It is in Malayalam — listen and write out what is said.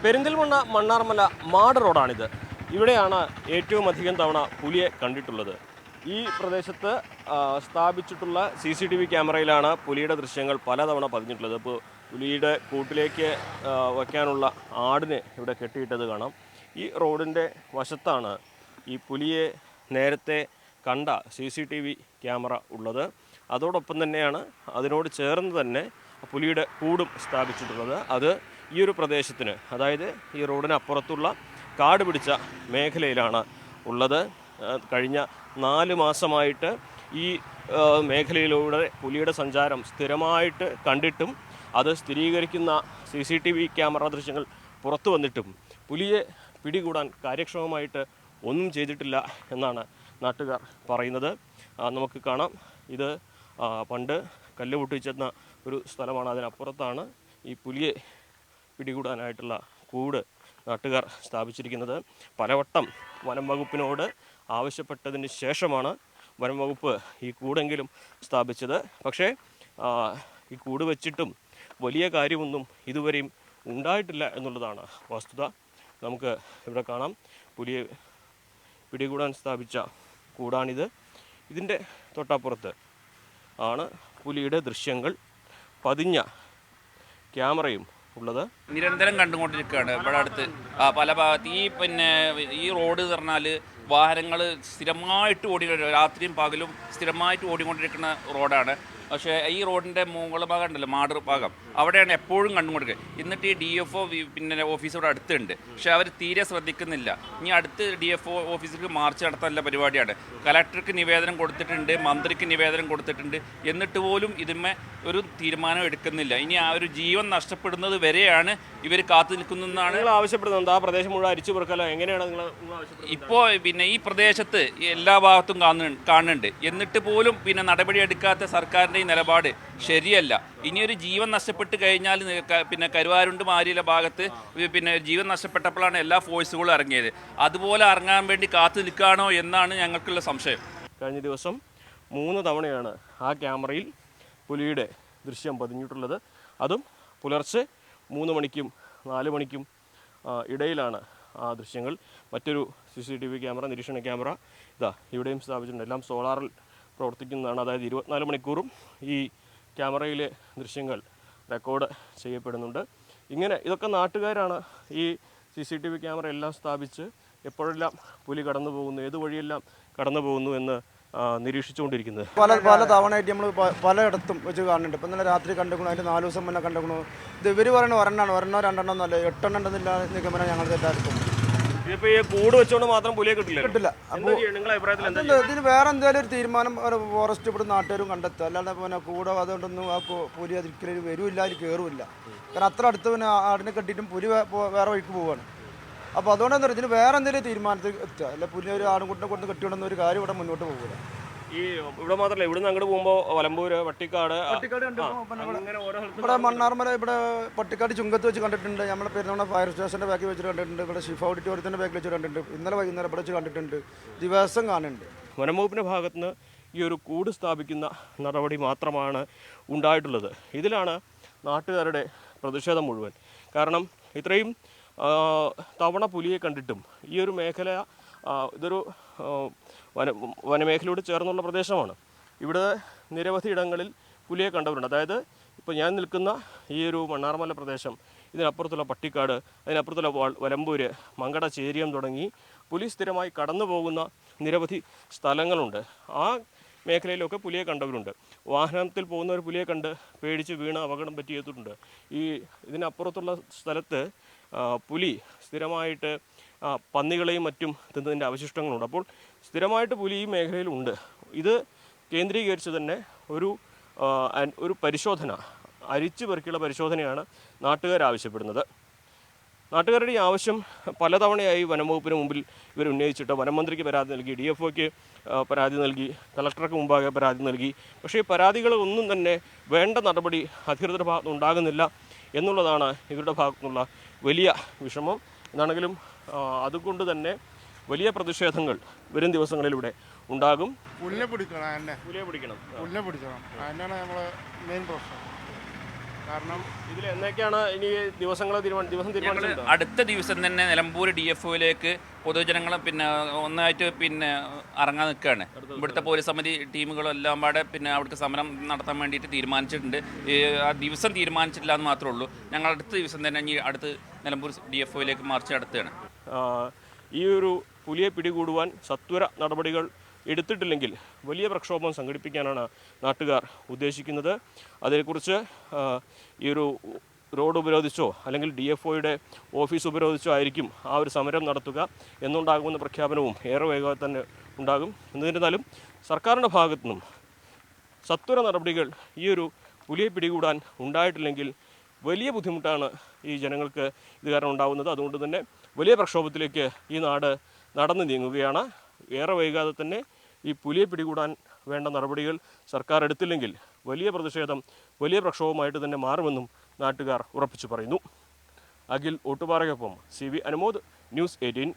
പെരിന്തൽമണ്ണ മണ്ണാർമല മാട് റോഡാണിത്. ഇവിടെയാണ് ഏറ്റവും അധികം തവണ പുലിയെ കണ്ടിട്ടുള്ളത്. ഈ പ്രദേശത്ത് സ്ഥാപിച്ചിട്ടുള്ള CCTV ക്യാമറയിലാണ് പുലിയുടെ ദൃശ്യങ്ങൾ പലതവണ പതിഞ്ഞിട്ടുള്ളത്. ഇപ്പോൾ പുലിയുടെ കൂട്ടിലേക്ക് വയ്ക്കാനുള്ള ആടിനെ ഇവിടെ കെട്ടിയിട്ടത് കാണാം. ഈ റോഡിൻ്റെ വശത്താണ് ഈ പുലിയെ നേരത്തെ കണ്ട CCTV ക്യാമറ ഉള്ളത്. അതോടൊപ്പം തന്നെയാണ് അതിനോട് ചേർന്ന് തന്നെ പുലിയുടെ കൂടും സ്ഥാപിച്ചിട്ടുള്ളത്. അത് ഈ ഒരു പ്രദേശത്തിന്, അതായത് ഈ റോഡിനപ്പുറത്തുള്ള കാട് പിടിച്ച മേഖലയിലാണ് ഉള്ളത്. കഴിഞ്ഞ 4 മാസമായിട്ട് ഈ മേഖലയിലൂടെ പുലിയുടെ സഞ്ചാരം സ്ഥിരമായിട്ട് കണ്ടിട്ടും അത് സ്ഥിരീകരിക്കുന്ന CCTV ക്യാമറ ദൃശ്യങ്ങൾ പുറത്തു വന്നിട്ടും പുലിയെ പിടികൂടാൻ കാര്യക്ഷമമായിട്ട് ഒന്നും ചെയ്തിട്ടില്ല എന്നാണ് നാട്ടുകാർ പറയുന്നത്. നമുക്ക് കാണാം, ഇത് പണ്ട് കല്ല് പൊട്ടിച്ചെന്ന ഒരു സ്ഥലമാണ്. അതിനപ്പുറത്താണ് ഈ പുലിയെ പിടികൂടാനായിട്ടുള്ള കൂട് നാട്ടുകാർ സ്ഥാപിച്ചിരിക്കുന്നത്. പലവട്ടം വനം വകുപ്പിനോട് ആവശ്യപ്പെട്ടതിന് ശേഷമാണ് വനം വകുപ്പ് ഈ കൂടെങ്കിലും സ്ഥാപിച്ചത്. പക്ഷേ ഈ കൂട് വെച്ചിട്ടും വലിയ കാര്യമൊന്നും ഇതുവരെയും ഉണ്ടായിട്ടില്ല എന്നുള്ളതാണ് വസ്തുത. നമുക്ക് ഇവിടെ കാണാം, പുലിയെ പിടികൂടാൻ സ്ഥാപിച്ച കൂടാണിത്. ഇതിൻ്റെ തൊട്ടപ്പുറത്ത് ആണ് പുലിയുടെ ദൃശ്യങ്ങൾ പതിഞ്ഞ ക്യാമറയും ഉള്ളത്. നിരന്തരം കണ്ടുകൊണ്ടിരിക്കുകയാണ് ഇവിടെ അടുത്ത് പല ഭാഗത്ത്. ഈ റോഡ് എന്ന് പറഞ്ഞാൽ വാഹനങ്ങൾ സ്ഥിരമായിട്ട് രാത്രിയും പകലും സ്ഥിരമായിട്ട് ഓടിക്കൊണ്ടിരിക്കുന്ന റോഡാണ്. പക്ഷേ ഈ റോഡിൻ്റെ മുകൾ ഭാഗം ഉണ്ടല്ലോ, മാട് ഭാഗം, അവിടെയാണ് എപ്പോഴും കണ്ടുകൊടുക്കുക. എന്നിട്ട് ഈ DFO ഓഫീസ് ഇവിടെ അടുത്തുണ്ട്, പക്ഷേ അവർ തീരെ ശ്രദ്ധിക്കുന്നില്ല. ഇനി അടുത്ത് DFO ഓഫീസിലേക്ക് മാർച്ച് നടത്താനുള്ള പരിപാടിയാണ്. കലക്ടർക്ക് നിവേദനം കൊടുത്തിട്ടുണ്ട്, മന്ത്രിക്ക് നിവേദനം കൊടുത്തിട്ടുണ്ട്. എന്നിട്ട് പോലും ഇതിന്മേ ഒരു തീരുമാനം എടുക്കുന്നില്ല. ഇനി ആ ഒരു ജീവൻ നഷ്ടപ്പെടുന്നത് വരെയാണ് ഇവർ കാത്തു നിൽക്കുന്നതെന്നാണ് ആവശ്യപ്പെടുന്നത്. ആ പ്രദേശം മുഴുവൻ അരിച്ചു പെറുക്കലോ എങ്ങനെയാണ് നിങ്ങൾ ഇപ്പോൾ ഈ പ്രദേശത്ത് എല്ലാ ഭാഗത്തും കാണുന്നുണ്ട്. എന്നിട്ട് പോലും നടപടി എടുക്കാത്ത സർക്കാരിൻ്റെ ഈ നിലപാട് ശരിയല്ല. ഇനിയൊരു ജീവൻ നഷ്ടപ്പെട്ട് കഴിഞ്ഞാൽ കരുവാരുണ്ട് മാരിയിലെ ഭാഗത്ത് ജീവൻ നഷ്ടപ്പെട്ടപ്പോഴാണ് എല്ലാ ഫോഴ്സുകളും ഇറങ്ങിയത്. അതുപോലെ ഇറങ്ങാൻ വേണ്ടി കാത്തു നിൽക്കുകയാണോ എന്നാണ് ഞങ്ങൾക്കുള്ള സംശയം. കഴിഞ്ഞ ദിവസം 3 തവണയാണ് ആ ക്യാമറയിൽ പുലിയുടെ ദൃശ്യം പതിഞ്ഞിട്ടുള്ളത്. അതും പുലർച്ചെ 3 മണിക്കും 4 മണിക്കും ഇടയിലാണ് ആ ദൃശ്യങ്ങൾ. മറ്റൊരു CCTV ക്യാമറ, നിരീക്ഷണ ക്യാമറ ഇവിടെയും സ്ഥാപിച്ചിട്ടുണ്ട്. എല്ലാം സോളാറിൽ പ്രവർത്തിക്കുന്നതാണ്. അതായത് 24 മണിക്കൂറും ഈ ക്യാമറയിലെ ദൃശ്യങ്ങൾ റെക്കോർഡ് ചെയ്യപ്പെടുന്നുണ്ട്. ഇതൊക്കെ നാട്ടുകാരാണ് ഈ CCTV ക്യാമറ എല്ലാം സ്ഥാപിച്ച് എപ്പോഴെല്ലാം പുലി കടന്നു പോകുന്നു, ഏത് വഴിയെല്ലാം കടന്നു പോകുന്നു എന്ന് നിരീക്ഷിച്ചുകൊണ്ടിരിക്കുന്നത്. പല തവണയായിട്ട് നമ്മൾ പലയിടത്തും വെച്ച് കാണുന്നുണ്ട്. ഇപ്പം ഇന്നലെ രാത്രി കണ്ടുക്കണു, അതിൻ്റെ 4 ദിവസം മുന്നേ കണ്ടുക്കണു. ഇത് ഇവർ പറയുന്നത് ഒരെണ്ണോ 2 എന്നല്ല 8 ഉണ്ടെന്നില്ല നിഗമനം ഞങ്ങൾ തെറ്റായിരിക്കും. ഇതിപ്പോൾ ഈ കൂട് വെച്ചുകൊണ്ട് മാത്രം പുലിയെ കിട്ടില്ല. നിങ്ങളുടെ അഭിപ്രായത്തിൽ ഇതിന് വേറെ എന്തെങ്കിലും ഒരു തീരുമാനം ഫോറസ്റ്റ് ഇവിടെ നാട്ടുകാരും കണ്ടെത്തുക. അല്ലാതെ കൂടെ അതുകൊണ്ടൊന്നും ആ പുലി അതിൽ വരില്ല, അതിൽ കയറുമില്ല. കാരണം അത്ര അടുത്ത് ആടിനെ കെട്ടിയിട്ടും പുലി വേറെ വഴിക്ക് പോവുകയാണ്. അപ്പോൾ അതുകൊണ്ട് എന്താ പറയുക, ഇതിന് വേറെ എന്തെങ്കിലും തീരുമാനത്തിൽ എത്തുക. അല്ല പുലി ഒരു ആടുംകുട്ടിനെ കൊണ്ട് കെട്ടിവിടുന്ന ഒരു കാര്യം ഇവിടെ മുന്നോട്ട് പോകില്ല. ഈ ഇവിടെ മാത്രമല്ല, ഇവിടുന്ന് അങ്ങോട്ട് പോകുമ്പോൾ വലമ്പൂര്, പട്ടിക്കാട് ഇവിടെ മണ്ണാർമല, ഇവിടെ പട്ടിക്കാട് ചുങ്കത്ത് വെച്ച് കണ്ടിട്ടുണ്ട്. നമ്മുടെ പെരുന്നാൾ ഫയർ സ്റ്റേഷൻ്റെ ബാക്കിൽ വെച്ച് കണ്ടിട്ടുണ്ട്. ഇവിടെ ഷിഫ ഓഡിറ്റോറിയത്തിൻ്റെ ബാക്കിൽ വെച്ച് കണ്ടിട്ടുണ്ട്. ഇന്നലെ വൈകുന്നേരം ഇവിടെ വെച്ച് കണ്ടിട്ടുണ്ട്. ദിവസം കാണുന്നുണ്ട്. വനംവകുപ്പിൻ്റെ ഭാഗത്തുനിന്ന് ഈ ഒരു കൂട് സ്ഥാപിക്കുന്ന നടപടി മാത്രമാണ് ഉണ്ടായിട്ടുള്ളത്. ഇതിലാണ് നാട്ടുകാരുടെ പ്രതിഷേധം മുഴുവൻ. കാരണം ഇത്രയും തവണ പുലിയെ കണ്ടിട്ടും ഈ ഒരു മേഖല ഇതൊരു വനമേഖലയോട് ചേർന്നുള്ള പ്രദേശമാണ്. ഇവിടെ നിരവധി ഇടങ്ങളിൽ പുലിയെ കണ്ടവരുണ്ട്. അതായത് ഇപ്പോൾ ഞാൻ നിൽക്കുന്ന ഈ ഒരു മണ്ണാർമല പ്രദേശം, ഇതിനപ്പുറത്തുള്ള പട്ടിക്കാട്, അതിനപ്പുറത്തുള്ള വലമ്പൂര്, മങ്കട, ചേരിയം തുടങ്ങി പുലി സ്ഥിരമായി കടന്നു പോകുന്ന നിരവധി സ്ഥലങ്ങളുണ്ട്. ആ മേഖലയിലൊക്കെ പുലിയെ കണ്ടവരുണ്ട്. വാഹനത്തിൽ പോകുന്ന ഒരു പുലിയെ കണ്ട് പേടിച്ച് വീണ് അപകടം പറ്റിയെത്തിയിട്ടുണ്ട്. ഇതിനപ്പുറത്തുള്ള സ്ഥലത്ത് പുലി സ്ഥിരമായിട്ട് പന്നികളെയും മറ്റും തിന്നതിൻ്റെ അവശിഷ്ടങ്ങളുണ്ട്. അപ്പോൾ സ്ഥിരമായിട്ട് പുലി ഈ മേഖലയിലുണ്ട്. ഇത് കേന്ദ്രീകരിച്ച് തന്നെ ഒരു പരിശോധന, അരിച്ചു പെറുക്കിയുള്ള പരിശോധനയാണ് നാട്ടുകാർ ആവശ്യപ്പെടുന്നത്. നാട്ടുകാരുടെ ഈ ആവശ്യം പലതവണയായി വനംവകുപ്പിന് മുമ്പിൽ ഇവർ ഉന്നയിച്ചിട്ട് വനമന്ത്രിക്ക് പരാതി നൽകി, DFOയ്ക്ക് പരാതി നൽകി, കളക്ടർക്ക് മുമ്പാകെ പരാതി നൽകി. പക്ഷേ ഈ പരാതികളൊന്നും തന്നെ വേണ്ട നടപടി അധികൃതരുടെ ഭാഗത്ത് ഉണ്ടാകുന്നില്ല എന്നുള്ളതാണ് ഇവരുടെ ഭാഗത്തുനിന്നുള്ള വലിയ വിഷമം. എന്നാണെങ്കിലും അതുകൊണ്ട് തന്നെ വലിയ പ്രതിഷേധങ്ങൾ വരും ദിവസങ്ങളിലൂടെ ഉണ്ടാകും. പുല്ലെ പിടിക്കണം, പുലിയെ പിടിക്കണം, പുല്ലെ പിടിക്കണം. അതിനാണ് നമ്മളെ മെയിൻ പ്രശ്നം. കാരണം ഇതിൽ എന്നൊക്കെയാണ് ഇനി ദിവസം തീരുമാനിച്ചത്? അടുത്ത ദിവസം തന്നെ നിലമ്പൂർ DFOയിലേക്ക് പൊതുജനങ്ങൾ പിന്നെ ഒന്നായിട്ട് പിന്നെ ഇറങ്ങാൻ നിൽക്കുകയാണ്. ഇവിടുത്തെ പോലീസ് സമിതി ടീമുകളെല്ലാം പാടെ പിന്നെ അവിടുത്തെ സമരം നടത്താൻ വേണ്ടിയിട്ട് തീരുമാനിച്ചിട്ടുണ്ട്. ആ ദിവസം തീരുമാനിച്ചിട്ടില്ല എന്ന് മാത്രമേ ഉള്ളൂ. ഞങ്ങൾ അടുത്ത ദിവസം തന്നെ ഇനി അടുത്ത് നിലമ്പൂർ DFOയിലേക്ക് മാർച്ച് നടത്തുകയാണ്. ഈ ഒരു പുലിയെ പിടികൂടുവാൻ സത്വര നടപടികൾ എടുത്തിട്ടില്ലെങ്കിൽ വലിയ പ്രക്ഷോഭം സംഘടിപ്പിക്കാനാണ് നാട്ടുകാർ ഉദ്ദേശിക്കുന്നത്. അതേക്കുറിച്ച് ഈ ഒരു റോഡ് ഉപരോധിച്ചോ അല്ലെങ്കിൽ DFOയുടെ ഓഫീസ് ഉപരോധിച്ചോ ആയിരിക്കും ആ ഒരു സമരം നടത്തുക എന്നുണ്ടാകുമെന്ന പ്രഖ്യാപനവും ഏറെ വേഗത്തിൽ തന്നെ ഉണ്ടാകും. എന്നിരുന്നാലും സർക്കാരിൻ്റെ ഭാഗത്തു നിന്നും സത്വര നടപടികൾ ഈ ഒരു പുലിയെ പിടികൂടാൻ ഉണ്ടായിട്ടില്ലെങ്കിൽ വലിയ ബുദ്ധിമുട്ടാണ് ഈ ജനങ്ങൾക്ക് ഇത് കാരണം ഉണ്ടാകുന്നത്. അതുകൊണ്ട് തന്നെ വലിയ പ്രക്ഷോഭത്തിലേക്ക് ഈ നാട് നടന്നു നീങ്ങുകയാണ്. ഏറെ വൈകാതെ തന്നെ ഈ പുലിയെ പിടികൂടാൻ വേണ്ട നടപടികൾ സർക്കാർ എടുത്തില്ലെങ്കിൽ വലിയ പ്രതിഷേധം, വലിയ പ്രക്ഷോഭമായിട്ട് തന്നെ മാറുമെന്നും നാട്ടുകാർ ഉറപ്പിച്ചു പറയുന്നു. Akhil ഓട്ടുപാറയ്ക്കൊപ്പം CV Anumod, News 18.